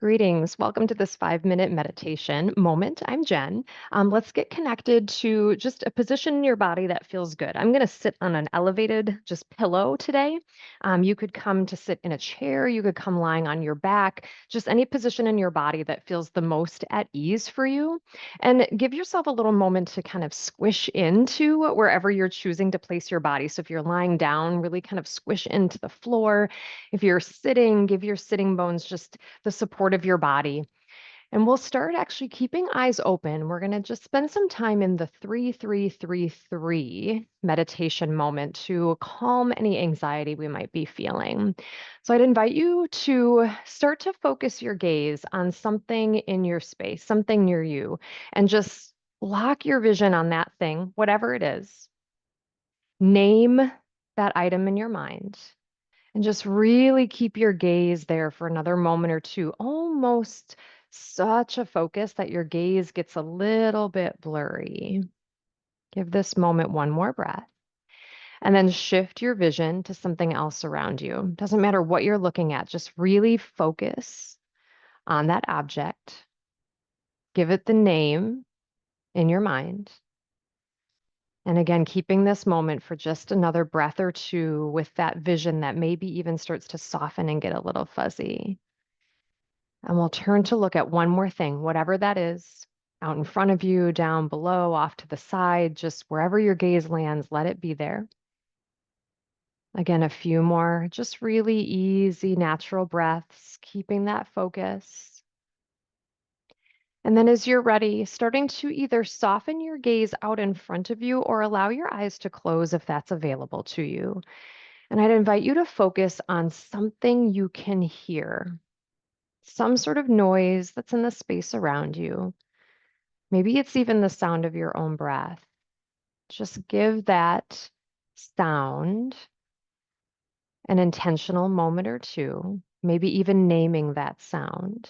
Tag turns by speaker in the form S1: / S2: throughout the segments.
S1: Greetings. Welcome to this 5-minute meditation moment. I'm Jen. Let's get connected to just a position in your body that feels good. I'm going to sit on an elevated just pillow today. You could come to sit in a chair. You could come lying on your back, just any position in your body that feels the most at ease for you. And give yourself a little moment to kind of squish into wherever you're choosing to place your body. So if you're lying down, really kind of squish into the floor. If you're sitting, give your sitting bones just the support of your body. And we'll start actually keeping eyes open. We're going to just spend some time in the 3-3-3-3 meditation moment to calm any anxiety we might be feeling. So I'd invite you to start to focus your gaze on something in your space, something near you, and just lock your vision on that thing, whatever it is. Name that item in your mind. And just really keep your gaze there for another moment or two, almost such a focus that your gaze gets a little bit blurry. Give this moment one more breath. And then shift your vision to something else around you. Doesn't matter what you're looking at, just really focus on that object. Give it the name in your mind. And again, keeping this moment for just another breath or two with that vision that maybe even starts to soften and get a little fuzzy. And we'll turn to look at one more thing, whatever that is, out in front of you, down below, off to the side, just wherever your gaze lands, let it be there. Again, a few more, just really easy, natural breaths, keeping that focus. And then as you're ready, starting to either soften your gaze out in front of you or allow your eyes to close if that's available to you. And I'd invite you to focus on something you can hear, some sort of noise that's in the space around you. Maybe it's even the sound of your own breath. Just give that sound an intentional moment or two, maybe even naming that sound.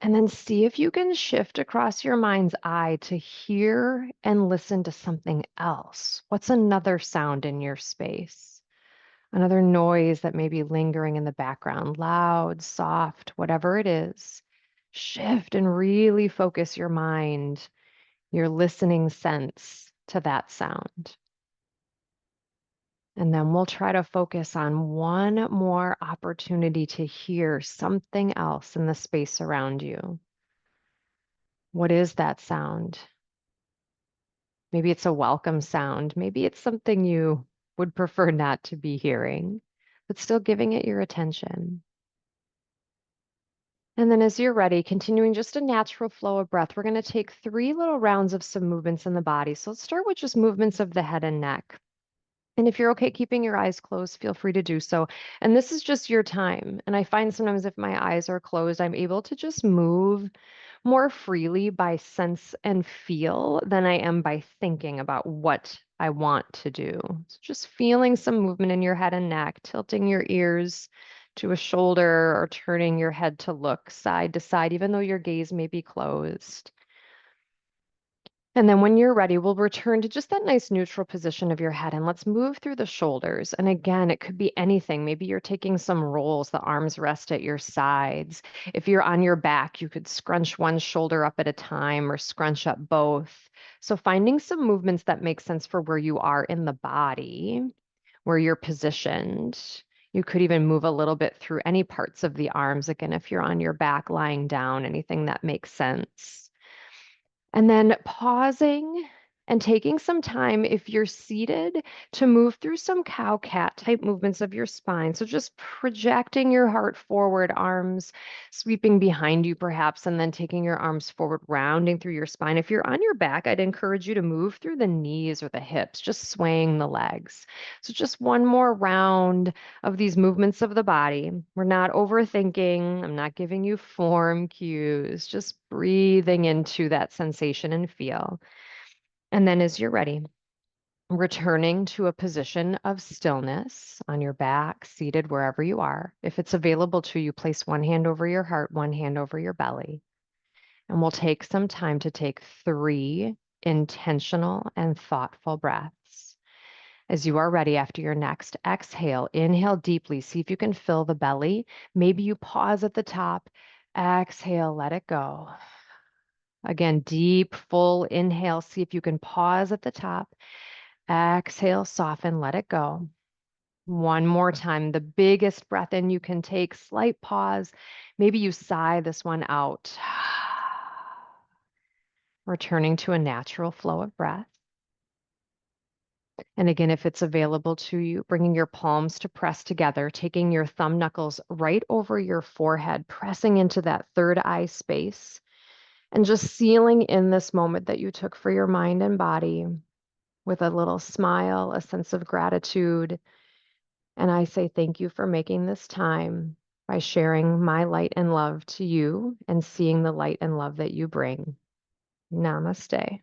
S1: And then see if you can shift across your mind's eye to hear and listen to something else. What's another sound in your space? Another noise that may be lingering in the background, loud, soft, whatever it is. Shift and really focus your mind, your listening sense to that sound. And then we'll try to focus on one more opportunity to hear something else in the space around you. What is that sound? Maybe it's a welcome sound. Maybe it's something you would prefer not to be hearing, but still giving it your attention. And then as you're ready, continuing just a natural flow of breath, we're going to take 3 little rounds of some movements in the body. So let's start with just movements of the head and neck. And if you're okay keeping your eyes closed, feel free to do so. And this is just your time. And I find sometimes if my eyes are closed, I'm able to just move more freely by sense and feel than I am by thinking about what I want to do. So just feeling some movement in your head and neck, tilting your ears to a shoulder or turning your head to look side to side, even though your gaze may be closed. And then when you're ready, we'll return to just that nice neutral position of your head and let's move through the shoulders. And again, it could be anything. Maybe you're taking some rolls, the arms rest at your sides. If you're on your back, you could scrunch one shoulder up at a time or scrunch up both. So finding some movements that make sense for where you are in the body, where you're positioned. You could even move a little bit through any parts of the arms. Again, if you're on your back, lying down, anything that makes sense. And then pausing and taking some time, if you're seated, to move through some cow cat type movements of your spine. So just projecting your heart forward, arms sweeping behind you, perhaps, and then taking your arms forward, rounding through your spine. If you're on your back, I'd encourage you to move through the knees or the hips, just swaying the legs. So just one more round of these movements of the body. We're not overthinking. I'm not giving you form cues, just breathing into that sensation and feel. And then as you're ready, returning to a position of stillness on your back, seated wherever you are. If it's available to you, place one hand over your heart, one hand over your belly. And we'll take some time to take 3 intentional and thoughtful breaths. As you are ready after your next exhale, inhale deeply. See if you can fill the belly. Maybe you pause at the top. Exhale, let it go. Again, deep, full inhale. See if you can pause at the top. Exhale, soften, let it go. One more time, the biggest breath in you can take, slight pause. Maybe you sigh this one out. Returning to a natural flow of breath. And again, if it's available to you, bringing your palms to press together, taking your thumb knuckles right over your forehead, pressing into that third eye space, and just sealing in this moment that you took for your mind and body with a little smile, a sense of gratitude. And I say thank you for making this time by sharing my light and love to you and seeing the light and love that you bring. Namaste.